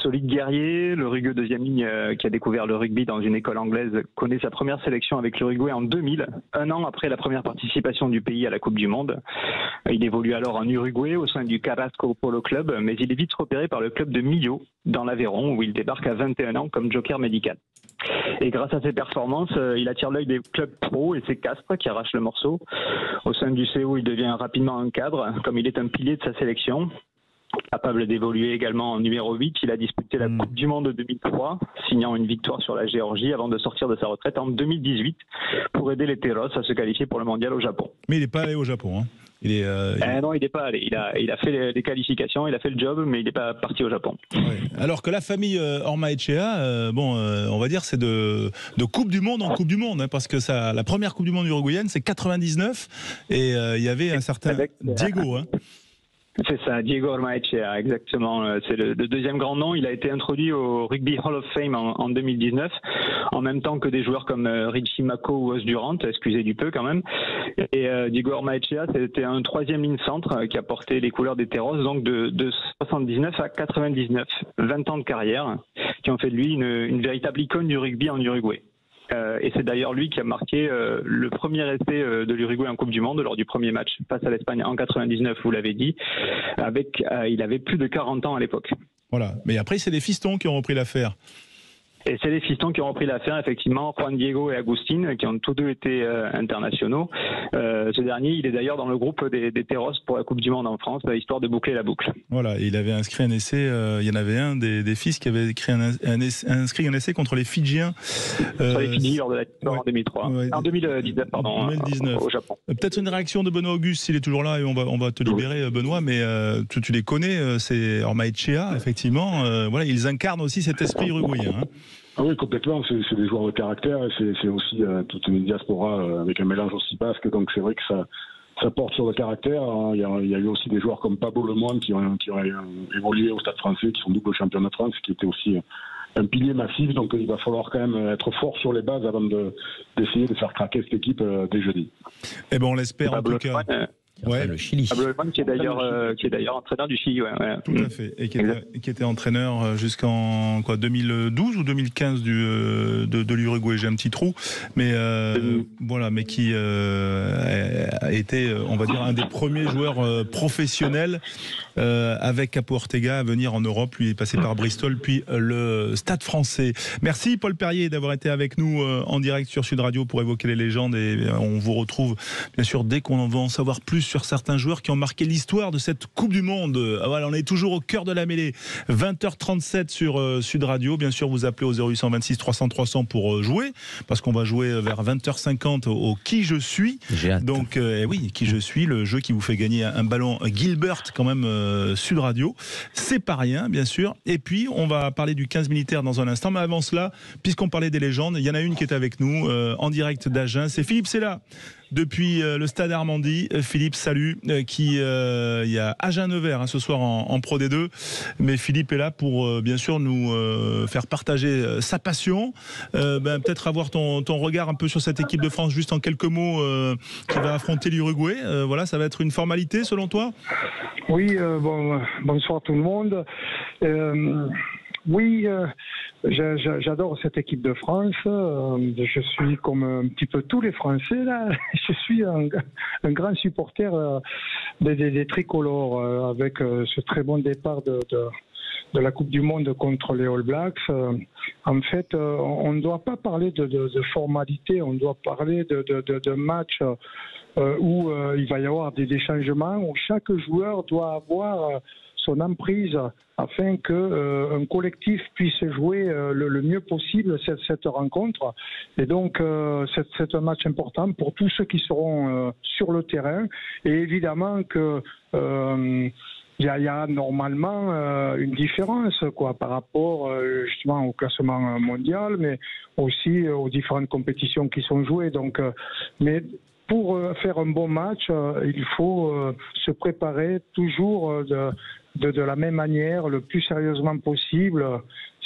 Solide guerrier, le rugueux deuxième ligne qui a découvert le rugby dans une école anglaise, connaît sa première sélection avec l'Uruguay en 2000, un an après la première participation du pays à la Coupe du Monde. Il évolue alors en Uruguay au sein du Carrasco Polo Club, mais il est vite repéré par le club de Millau, dans l'Aveyron, où il débarque à 21 ans comme joker médical. Et grâce à ses performances, il attire l'œil des clubs pro et c'est Castres qui arrache le morceau. Au sein du CO, il devient rapidement un cadre, comme il est un pilier de sa sélection. Capable d'évoluer également en numéro 8, il a disputé la Coupe du Monde 2003, signant une victoire sur la Géorgie avant de sortir de sa retraite en 2018 pour aider les Teros à se qualifier pour le mondial au Japon. Mais il n'est pas allé au Japon, hein. Non, il n'est pas allé. Il a fait les qualifications, il a fait le job, mais il n'est pas parti au Japon. Ouais. Alors que la famille Ormaechea, on va dire c'est de Coupe du Monde en Coupe du Monde, hein, parce que la première Coupe du Monde uruguayenne, c'est 99, et il y avait un certain Diego. Hein. C'est ça, Diego Ormaechea, exactement. C'est le deuxième grand nom. Il a été introduit au Rugby Hall of Fame en 2019, en même temps que des joueurs comme Richie Mako ou Os Durant, excusez du peu quand même. Et Diego Ormaechea, c'était un troisième ligne centre qui a porté les couleurs des Teros, donc de 79 à 99, 20 ans de carrière, qui ont fait de lui une véritable icône du rugby en Uruguay. Et c'est d'ailleurs lui qui a marqué le premier essai de l'Uruguay en Coupe du Monde lors du premier match face à l'Espagne en 99, vous l'avez dit. Il avait plus de 40 ans à l'époque. Voilà, mais après c'est les fistons qui ont repris l'affaire. Et c'est les fistons qui ont repris l'affaire, effectivement, Juan Diego et Agustín, qui ont tous deux été internationaux. Ce dernier, il est d'ailleurs dans le groupe des Teros pour la Coupe du Monde en France, histoire de boucler la boucle. Voilà, il avait inscrit un essai, il y en avait un des fils qui avait inscrit un essai contre les Fidjiens. Sur les Fidji lors de la victoire en 2003. Ouais. En 2019, pardon, 2019. Au Japon. Peut-être une réaction de Benoît Auguste, s'il est toujours là, et on va te libérer, Benoît, mais tu les connais, c'est Ormaechea, effectivement. Voilà, ils incarnent aussi cet esprit uruguayen. Hein. Ah oui, complètement. C'est des joueurs de caractère et c'est aussi toute une diaspora avec un mélange aussi basque. Donc c'est vrai que ça porte sur le caractère. Il y a eu aussi des joueurs comme Pablo Lemoine qui ont évolué au Stade Français, qui sont double champion de France, qui était aussi un pilier massif. Donc il va falloir quand même être fort sur les bases avant d'essayer de faire craquer cette équipe dès jeudi. Eh ben on l'espère en tout cas. Le Chili. Qui est d'ailleurs entraîneur du Chili, Tout à fait, et qui était entraîneur jusqu'en 2012 ou 2015 de l'Uruguay. J'ai un petit trou, mais voilà, mais qui a été, on va dire, un des premiers joueurs professionnels avec Capo Ortega à venir en Europe. Lui est passé par Bristol, puis le Stade Français. Merci Paul Perrier d'avoir été avec nous en direct sur Sud Radio pour évoquer les légendes, et on vous retrouve bien sûr dès qu'on va en savoir plus sur certains joueurs qui ont marqué l'histoire de cette Coupe du Monde. Voilà, on est toujours au cœur de la mêlée. 20h37 sur Sud Radio. Bien sûr, vous appelez au 0826 300 300 pour jouer, parce qu'on va jouer vers 20h50 au Qui je suis. J'ai hâte. Donc, oui, Qui je suis, le jeu qui vous fait gagner un ballon Gilbert quand même Sud Radio. C'est pas rien, bien sûr. Et puis, on va parler du 15 militaire dans un instant. Mais avant cela, puisqu'on parlait des légendes, il y en a une qui est avec nous en direct d'Agen. C'est Philippe Sella. Depuis le stade Armandie. Philippe, salut, il y a Agen-Nevers ce soir en Pro D2, mais Philippe est là pour bien sûr nous faire partager sa passion, peut-être avoir ton regard un peu sur cette équipe de France, juste en quelques mots, qui va affronter l'Uruguay. Voilà, ça va être une formalité selon toi? Oui, bonsoir tout le monde. Oui, j'adore cette équipe de France. Je suis comme un petit peu tous les Français là. Je suis un grand supporter des tricolores avec ce très bon départ de la Coupe du Monde contre les All Blacks. En fait, on ne doit pas parler de formalité, on doit parler de match où il va y avoir des changements, où chaque joueur doit avoir son emprise afin qu'un collectif puisse jouer le mieux possible cette rencontre. Et donc, c'est un match important pour tous ceux qui seront sur le terrain. Et évidemment que il y a normalement une différence par rapport justement au classement mondial, mais aussi aux différentes compétitions qui sont jouées. Donc, mais pour faire un bon match, il faut se préparer toujours de la même manière, le plus sérieusement possible,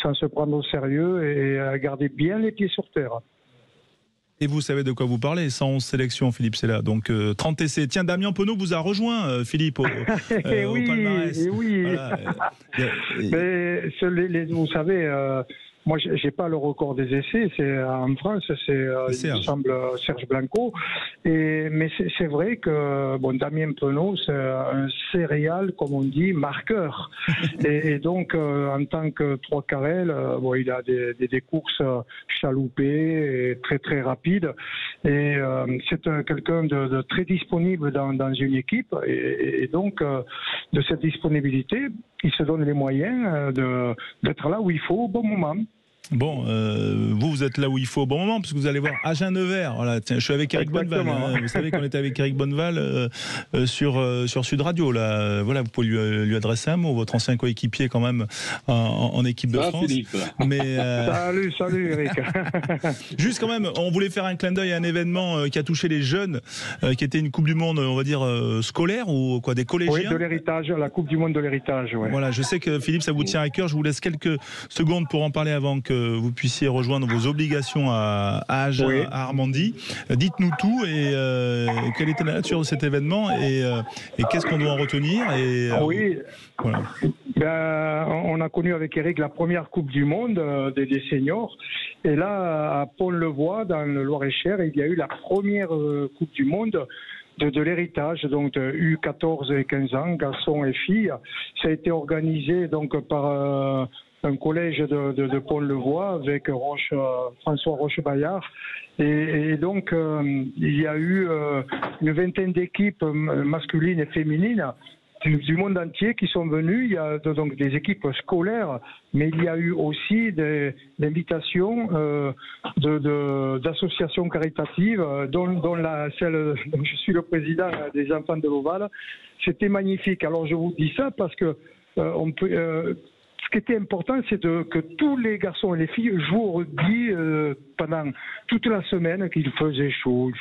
sans se prendre au sérieux et garder bien les pieds sur terre. Et vous savez de quoi vous parlez, 111 sélections, Philippe, c'est là. Donc 30 essais. Tiens, Damien Penaud vous a rejoint, Philippe, au palmarès. Oui. Voilà. Mais vous savez, moi, j'ai pas le record des essais. C'est en France, il me semble Serge Blanco. Mais c'est vrai que Damien Penaud, c'est un céréal, comme on dit, marqueur. et donc, en tant que trois carrel, il a des courses chaloupées et très très rapides. Et c'est quelqu'un de très disponible dans une équipe. Et donc, de cette disponibilité, il se donne les moyens d'être là où il faut au bon moment. Bon, vous êtes là où il faut au bon moment, parce que vous allez voir Agen-Nevers. Voilà, tiens, je suis avec Eric Bonneval. Vous savez qu'on était avec Eric Bonneval sur Sud Radio. Là, voilà, vous pouvez lui adresser un mot, votre ancien coéquipier quand même en équipe de France. Philippe. Mais salut Eric. Juste quand même, on voulait faire un clin d'œil à un événement qui a touché les jeunes, qui était une Coupe du Monde, on va dire scolaire ou quoi, des collégiens. Oui, de l'héritage, la Coupe du Monde de l'héritage. Ouais. Voilà, je sais que Philippe, ça vous tient à cœur. Je vous laisse quelques secondes pour en parler avant que vous puissiez rejoindre vos obligations à Agen, oui, à Armandie. Dites-nous tout et quelle était la nature de cet événement et qu'est-ce qu'on doit en retenir oui. Voilà. On a connu avec Eric la première Coupe du Monde des seniors. Et là, à Pont-le-Voix, dans le Loir-et-Cher, il y a eu la première Coupe du Monde de l'héritage, donc de U14 et 15 ans, garçons et filles. Ça a été organisé donc par un collège de Pont-le-Voix avec François Roche-Bayard. Et donc, il y a eu une vingtaine d'équipes masculines et féminines du monde entier qui sont venues. Il y a donc des équipes scolaires, mais il y a eu aussi des invitations d'associations caritatives, dont celle dont je suis le président des Enfants de l'Oval. C'était magnifique. Alors je vous dis ça parce que on peut... qui était important, c'est que tous les garçons et les filles jouent au rugby pendant toute la semaine, qu'il faisait chaud,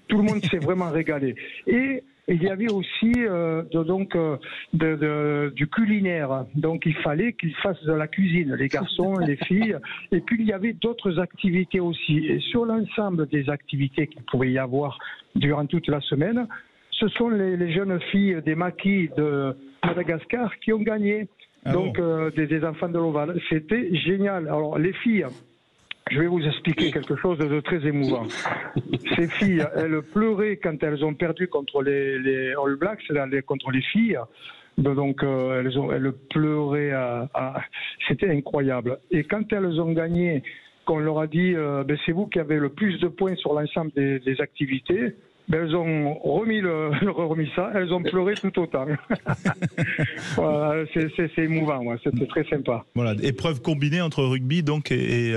Tout le monde s'est vraiment régalé. Et il y avait aussi du culinaire. Donc il fallait qu'ils fassent de la cuisine, les garçons, les filles. Et puis il y avait d'autres activités aussi. Et sur l'ensemble des activités qu'il pouvait y avoir durant toute la semaine, ce sont les jeunes filles des maquis de Madagascar qui ont gagné. Donc des enfants de l'Oval. C'était génial. Alors les filles, je vais vous expliquer quelque chose de très émouvant. Ces filles, elles pleuraient quand elles ont perdu contre les All Blacks, contre les filles. Donc elles pleuraient. C'était incroyable. Et quand elles ont gagné, qu'on leur a dit c'est vous qui avez le plus de points sur l'ensemble des activités, elles ont remis ça, elles ont pleuré tout autant. Voilà, c'est émouvant, c'était très sympa. Voilà, épreuve combinée entre rugby donc et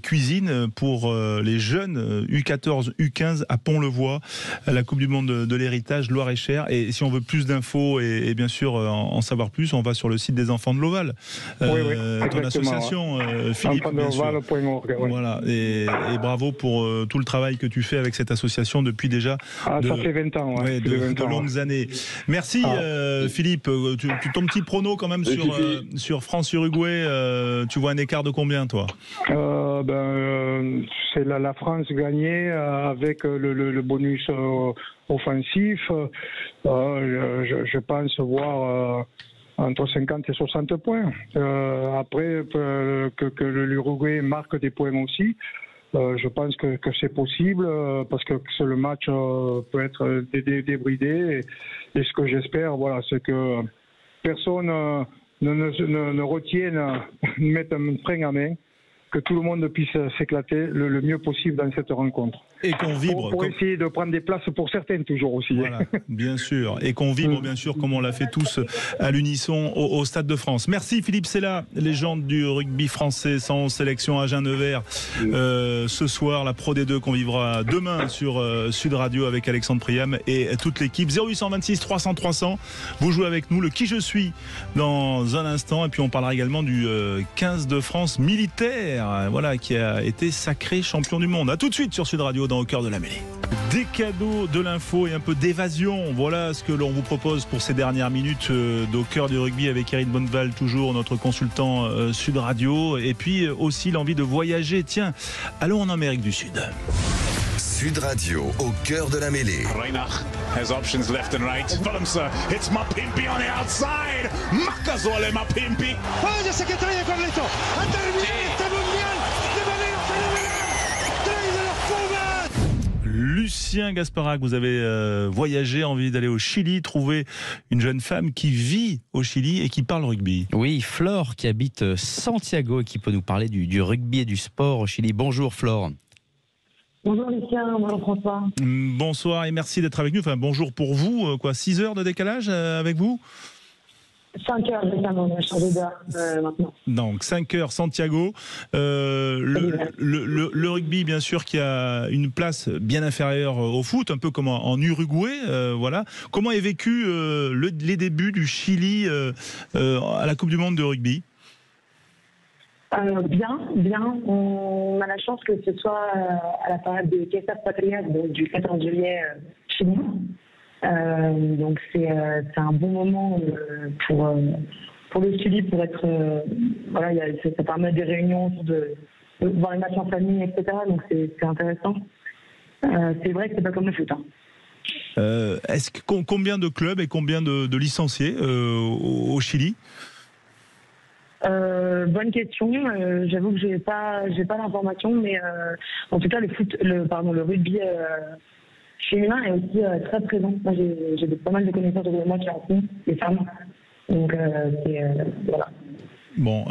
cuisine pour les jeunes U14, U15 à Pont-le-Voix, la Coupe du Monde de l'héritage Loir-et-Cher. Et si on veut plus d'infos et bien sûr en savoir plus, on va sur le site des Enfants de l'Oval. Ton association, Philippe. Enfants de l'Oval.org. Voilà, et bravo pour tout le travail que tu fais avec cette association depuis déjà ça fait 20 ans, de longues années. Merci Philippe. Ton petit prono quand même sur France-Uruguay, tu vois un écart de combien toi? C'est la France gagnée avec le bonus offensif. Je pense voir entre 50 et 60 points. Après, que l'Uruguay marque des points aussi. Je pense que c'est possible parce que le match peut être débridé et ce que j'espère, c'est que personne ne retienne, ne mette un frein à main, que tout le monde puisse s'éclater le mieux possible dans cette rencontre. Et qu'on vibre. Pour essayer de prendre des places pour certaines toujours aussi. Voilà, bien sûr. Et qu'on vibre bien sûr comme on l'a fait tous à l'unisson au Stade de France. Merci Philippe Sella, légende du rugby français sans sélection à Agen-Nevers. Ce soir, la Pro D2 qu'on vivra demain sur Sud Radio avec Alexandre Priam et toute l'équipe. 0826 300 300. Vous jouez avec nous le Qui je suis dans un instant. Et puis on parlera également du 15 de France militaire, qui a été sacré champion du monde. A tout de suite sur Sud Radio au cœur de la mêlée. Des cadeaux, de l'info et un peu d'évasion. Voilà ce que l'on vous propose pour ces dernières minutes au cœur du rugby avec Eric Bonneval, toujours notre consultant Sud Radio. Et puis aussi l'envie de voyager. Tiens, allons en Amérique du Sud. Sud Radio, au cœur de la mêlée. Reinach has options left and right. Willemse, it's Mapimpi on the outside. Maccazolle Mapimpi. Oh, ya se que trae Carleto. Ha terminado este mundial de manera fenomenal. Trae de los Pumas. Lucien Gasparac, vous avez voyagé, envie d'aller au Chili, trouver une jeune femme qui vit au Chili et qui parle rugby. Oui, Flore qui habite Santiago et qui peut nous parler du rugby et du sport au Chili. Bonjour Flore. Bonjour Lucien, bonjour François. Bonsoir et merci d'être avec nous. Enfin, bonjour pour vous. 6 heures de décalage avec vous? 5 heures, récemment, on a changé d'heure maintenant. Donc 5 heures Santiago. Le rugby, bien sûr, qui a une place bien inférieure au foot, un peu comme en Uruguay. Voilà. Comment est vécu les débuts du Chili à la Coupe du Monde de rugby? Bien. On a la chance que ce soit à la période de Fiestas Patrias, donc du 14 juillet chez nous. Donc c'est un bon moment pour le Chili, pour être ça permet des réunions, de voir les matchs en famille, etc. Donc c'est intéressant. C'est vrai que c'est pas comme le foot. Combien de clubs et combien de licenciés au Chili? Bonne question. J'avoue que j'ai pas l'information, mais en tout cas le rugby féminin est aussi très présent. Moi, j'ai pas mal de connaissances de moi qui en font, les femmes. Donc voilà. Bon,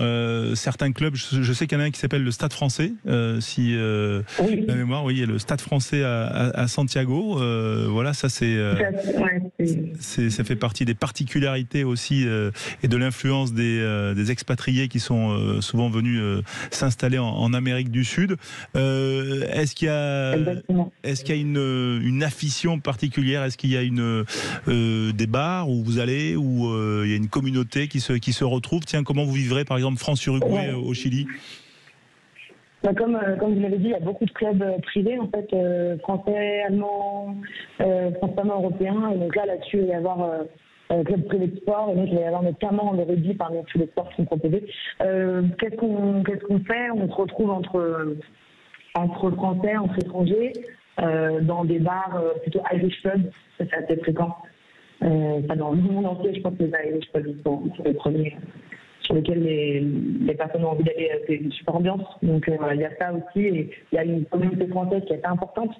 certains clubs, je sais qu'il y en a un qui s'appelle le Stade Français, si la mémoire, oui, le Stade Français à Santiago. Voilà, ça ça fait partie des particularités aussi et de l'influence des expatriés qui sont souvent venus s'installer en Amérique du Sud. Est-ce qu'il y a une affition particulière? Est-ce qu'il y a des bars où vous allez, où il y a une communauté qui se retrouve? Tiens, comment vous vivez par exemple France-Uruguay au Chili? Comme vous l'avez dit, il y a beaucoup de clubs privés, en fait, français, allemands, principalement européens. Et donc là-dessus, il va y avoir club privé de sport. Et donc, il va y avoir notamment le rugby parmi tous les sports qui sont proposés. Qu'est-ce qu'on fait? On se retrouve entre Français, entre étrangers, dans des bars plutôt Irish pub. Ça, c'est assez fréquent. Dans le monde entier, je pense que les Irish pubs sont les premiers sur lesquels les personnes ont envie d'aller. C'est une super ambiance. Donc il y a ça aussi. Et il y a une communauté française qui est assez importante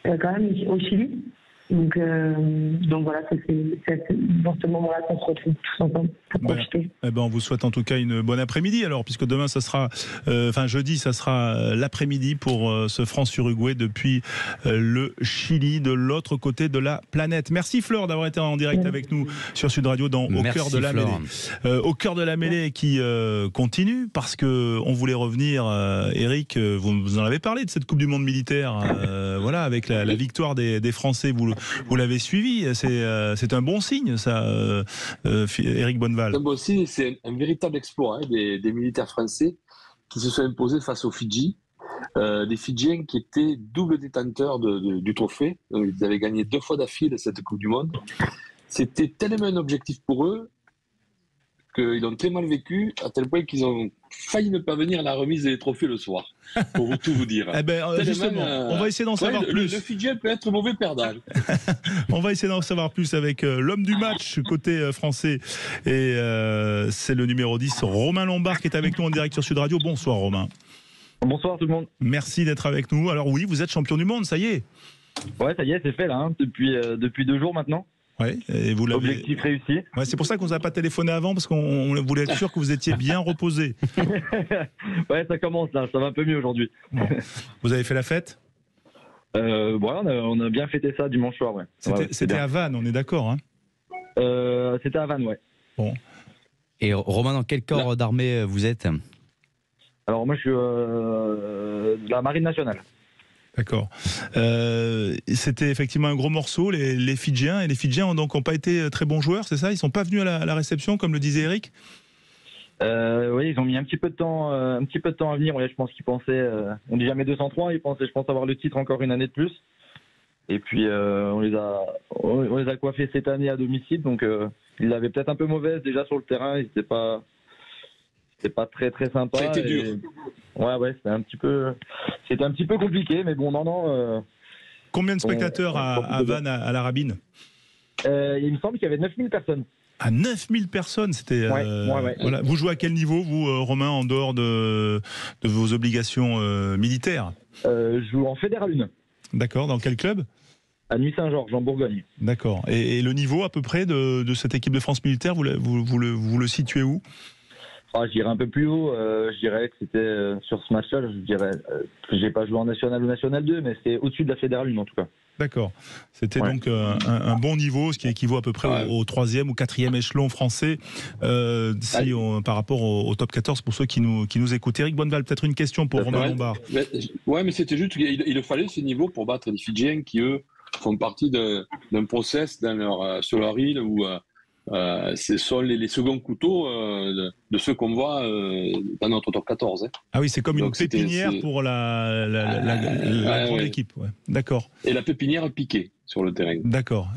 quand même au Chili. Donc voilà, c'est dans ce moment-là qu'on se retrouve tous ensemble pour profiter. On vous souhaite en tout cas une bonne après-midi alors, puisque demain ça sera, jeudi ça sera l'après-midi pour ce France-Uruguay depuis le Chili, de l'autre côté de la planète. Merci Fleur d'avoir été en direct avec nous sur Sud Radio Au cœur de la mêlée. Au cœur de la mêlée qui continue, parce que on voulait revenir, Eric, vous en avez parlé de cette Coupe du Monde militaire, voilà, avec la victoire des Français. Vous l'avez suivi, c'est un bon signe, ça, Eric Bonneval. C'est un bon signe, c'est un véritable exploit des militaires français qui se sont imposés face aux Fidji, des Fidjiens qui étaient double détenteurs du trophée. Donc, ils avaient gagné 2 fois d'affilée cette Coupe du Monde. C'était tellement un objectif pour eux qu'ils ont très mal vécu, à tel point qu'ils ont failli ne pas venir à la remise des trophées le soir, pour tout vous dire. Justement, on va essayer d'en savoir plus. Le Fidjien peut être mauvais perdant. On va essayer d'en savoir plus avec l'homme du match côté français, et c'est le numéro 10, Romain Lombard, qui est avec nous en direct sur Sud Radio. Bonsoir Romain. Bonsoir tout le monde. Merci d'être avec nous. Alors oui, vous êtes champion du monde, ça y est. Ouais, ça y est, c'est fait là, depuis 2 jours maintenant. Ouais, et vous l'avez... Objectif réussi. Ouais, c'est pour ça qu'on ne vous a pas téléphoné avant, parce qu'on voulait être sûr que vous étiez bien reposé. Ouais, ça commence là, ça va un peu mieux aujourd'hui. Bon. Vous avez fait la fête? On a bien fêté ça dimanche soir, ouais. C'était à Vannes, on est d'accord, hein? C'était à Vannes, ouais. Bon. Et Romain, dans quel corps d'armée vous êtes? Alors moi je suis de la Marine nationale. D'accord. C'était effectivement un gros morceau, les Fidjiens. Et les Fidjiens n'ont pas été très bons joueurs, c'est ça? Ils ne sont pas venus à la réception, comme le disait Eric? Oui, ils ont mis un petit peu de temps à venir. Ouais, je pense qu'ils pensaient, on dit jamais 203, ils pensaient, je pense, avoir le titre encore une année de plus. Et puis on les a coiffés cette année à domicile, donc ils avaient peut-être un peu mauvaise déjà sur le terrain. C'était pas très très sympa. Ça a été dur. Ouais, c'était un petit peu compliqué, mais bon, non. Combien de spectateurs à Vannes, à la Rabine? Il me semble qu'il y avait 9000 personnes. À 9000 personnes, c'était. Ouais. Voilà. Vous jouez à quel niveau, vous, Romain, en dehors de vos obligations militaires? Je joue en Fédéral 1. D'accord. Dans quel club? À Nuit-Saint-Georges, en Bourgogne. D'accord. Et le niveau à peu près de cette équipe de France militaire, vous le situez où? Je dirais un peu plus haut. Je dirais que c'était sur ce match-là. Je dirais que j'ai pas joué en National ou National 2, mais c'était au-dessus de la Fédérale 1 en tout cas. D'accord. C'était donc un bon niveau, ce qui équivaut à peu près au 3e ou 4e échelon français, par rapport au top 14 pour ceux qui nous écoutent. Eric Bonneval, peut-être une question pour Romain Lombard. Mais c'était juste qu'il fallait ce niveau pour battre les Fidjiens qui, eux, font partie d'un process sur leur île où ce sont les seconds couteaux de ceux qu'on voit dans notre top 14. Ah oui, c'est comme une pépinière pour la grande équipe. Ouais. D'accord. Et la pépinière piquée sur le terrain. D'accord.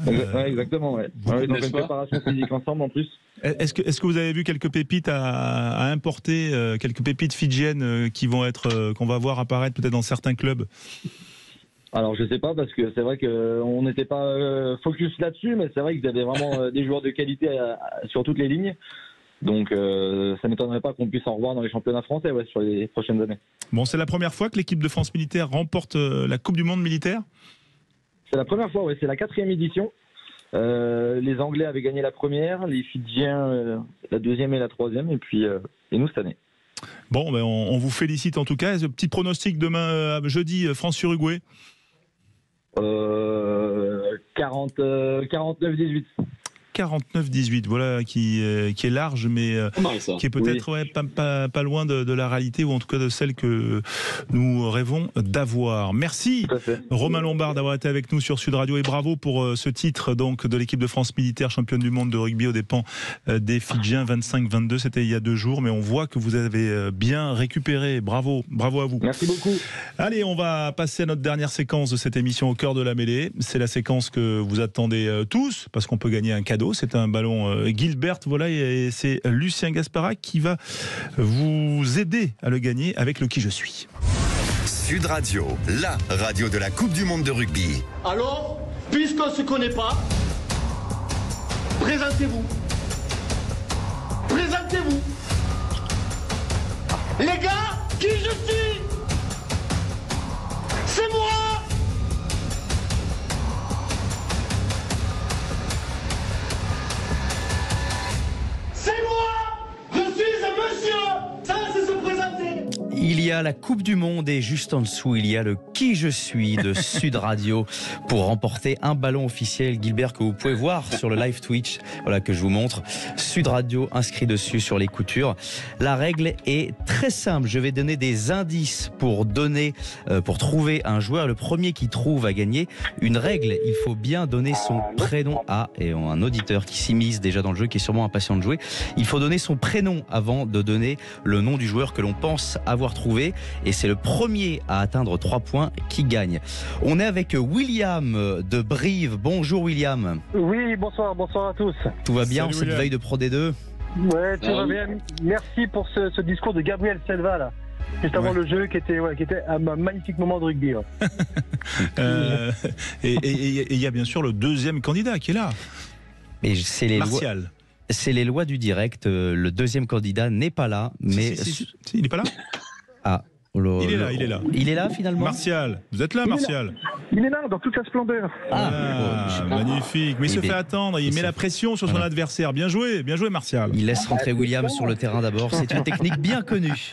Exactement, ouais. Donc une préparation physique ensemble en plus. Est-ce que vous avez vu quelques pépites à importer, quelques pépites fidjiennes qu'on va voir apparaître peut-être dans certains clubs? Alors je sais pas, parce que c'est vrai qu'on n'était pas focus là-dessus, mais c'est vrai qu'ils avaient vraiment des joueurs de qualité sur toutes les lignes. Donc ça m'étonnerait pas qu'on puisse en revoir dans les championnats français sur les prochaines années. Bon, c'est la première fois que l'équipe de France militaire remporte la Coupe du Monde militaire? C'est la première fois, c'est la 4e édition. Les Anglais avaient gagné la première, les Fidjiens la deuxième et la troisième, et puis et nous cette année. Bon, ben on vous félicite en tout cas. Petit pronostic demain, jeudi, France-Uruguay. 49-18. 49-18, voilà, qui est large, mais qui est peut-être pas loin de la réalité, ou en tout cas de celle que nous rêvons d'avoir. Merci Romain Lombard d'avoir été avec nous sur Sud Radio, et bravo pour ce titre donc de l'équipe de France militaire championne du monde de rugby aux dépens des Fidjiens, 25-22, c'était il y a 2 jours, mais on voit que vous avez bien récupéré. Bravo à vous. Merci beaucoup. Allez, on va passer à notre dernière séquence de cette émission Au cœur de la mêlée. C'est la séquence que vous attendez tous, parce qu'on peut gagner un cadeau. C'est un ballon Gilbert, voilà, et c'est Lucien Gasparac qui va vous aider à le gagner avec le Qui je suis. Sud Radio, la radio de la Coupe du Monde de rugby. Alors, puisqu'on ne se connaît pas, présentez-vous. Présentez-vous. Les gars, qui je suis? C'est moi. C'est moi! Je suis un monsieur! Ça, c'est se présenter! Il y a la Coupe du Monde et juste en dessous, il y a le Qui je suis de Sud Radio pour remporter un ballon officiel, Gilbert, que vous pouvez voir sur le live Twitch, voilà, que je vous montre. Sud Radio inscrit dessus sur les coutures. La règle est très simple. Je vais donner des indices pour trouver un joueur. Le premier qui trouve a gagné. Une règle, il faut bien donner son prénom à, et un auditeur qui s'immisce déjà dans le jeu, qui est sûrement impatient de jouer. Il faut donner son prénom avant de donner le nom du joueur que l'on pense avoir trouvé, et c'est le premier à atteindre 3 points qui gagne. On est avec William de Brive. Bonjour William. Oui, bonsoir à tous. Tout va bien en cette veille de Pro D2? Ouais, tout va bien. Merci pour ce discours de Gabriel Selva là. Juste avant le jeu, qui était un magnifique moment de rugby. Et il y a bien sûr le deuxième candidat qui est là. Et c'est les Martial. C'est les lois du direct. Le deuxième candidat n'est pas là, mais il n'est pas là. Ah. Il est là. Il est là finalement. Martial, vous êtes là, Martial? Il est là dans toute la splendeur. Magnifique. Mais il se fait attendre. Il met la pression sur son adversaire. Bien joué, Martial. Il laisse rentrer William sur le terrain d'abord. C'est une technique bien connue.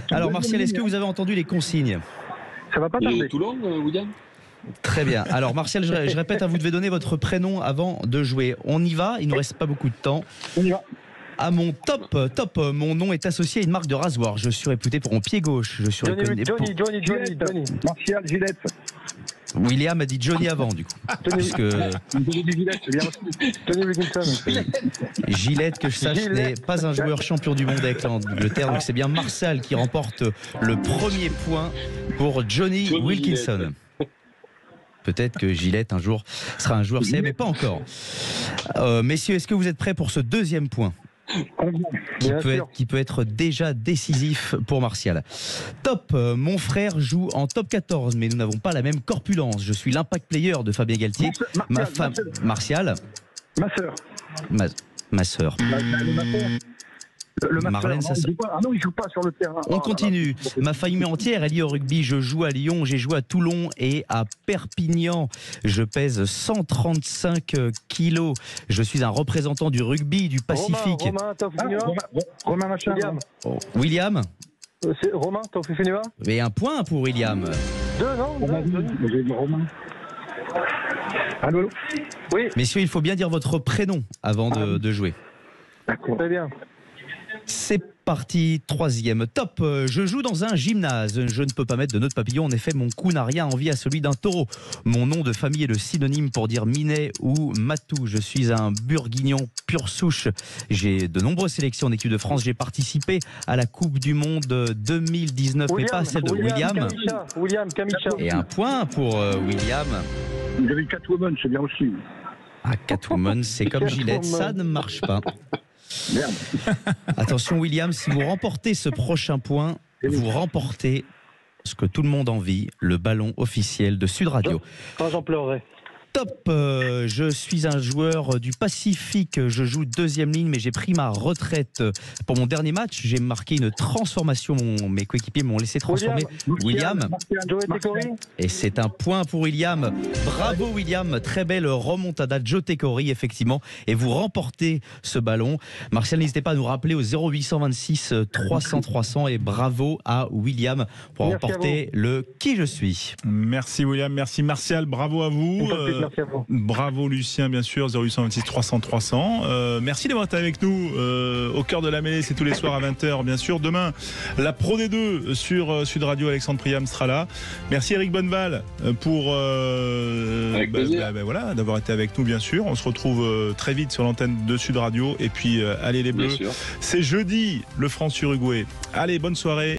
Alors Martial, est-ce que vous avez entendu les consignes? Ça va pas tarder. Il est tout long, William? Très bien. Alors Martial, je répète, vous devez donner votre prénom avant de jouer. On y va, il ne nous reste pas beaucoup de temps. On y va. À mon top, mon nom est associé à une marque de rasoir. Je suis réputé pour mon pied gauche. Je suis Johnny. Martial, Gillette. William a dit Johnny avant, du coup. Puisque Gillette, que je sache, n'est pas un joueur champion du monde avec l'Angleterre. Donc c'est bien Martial qui remporte le premier point pour Johnny Wilkinson. Peut-être que Gillette un jour sera un joueur CM, mais pas encore. Messieurs, est-ce que vous êtes prêts pour ce deuxième point qui peut être déjà décisif pour Martial? Top, mon frère joue en top 14, mais nous n'avons pas la même corpulence. Je suis l'impact player de Fabien Galtier. Ma femme, Martial. Ma sœur. Ma sœur. Marlène, non, il joue pas sur le terrain. On continue. Ma famille entière est liée au rugby. Je joue à Lyon, j'ai joué à Toulon et à Perpignan. Je pèse 135 kilos. Je suis un représentant du rugby du Pacifique. Romain machin. William. C'est Romain Taufifenua. Et un point pour William. 2, non Romain. Allô. Oui. Messieurs, il faut bien dire votre prénom avant de jouer. D'accord. Très bien. C'est parti, troisième. Top, je joue dans un gymnase. Je ne peux pas mettre de nœud de papillon. En effet, mon cou n'a rien envie à celui d'un taureau. Mon nom de famille est le synonyme pour dire Minet ou Matou. Je suis un Bourguignon pure souche. J'ai de nombreuses sélections en équipe de France. J'ai participé à la Coupe du Monde 2019, mais pas à celle de William. William Kamicha. Et un point pour William. Vous avez Catwoman, c'est bien aussi. Ah, Catwoman, c'est comme Gillette, ça ne marche pas. Merde. Attention William, si vous remportez ce prochain point, vous remportez ce que tout le monde envie, le ballon officiel de Sud Radio. Quand j'en pleurerai. Top, je suis un joueur du Pacifique, je joue deuxième ligne, mais j'ai pris ma retraite pour mon dernier match. J'ai marqué une transformation, mes coéquipiers m'ont laissé transformer William. Et c'est un point pour William. Bravo William, très belle remontada de Joe Tekori, effectivement. Et vous remportez ce ballon. Martial, n'hésitez pas à nous rappeler au 0826 300 300 et bravo à William pour remporter le Qui je suis. Merci William, merci Martial, bravo à vous. Merci à vous. Bravo Lucien, bien sûr, 0826 300 300. Merci d'avoir été avec nous au cœur de la mêlée, c'est tous les soirs à 20h, bien sûr. Demain, la Pro D2 sur Sud Radio, Alexandre Priam sera là. Merci Eric Bonneval pour voilà, d'avoir été avec nous, bien sûr. On se retrouve très vite sur l'antenne de Sud Radio. Et puis, allez les Bleus. C'est jeudi, le France-Uruguay. Allez, bonne soirée.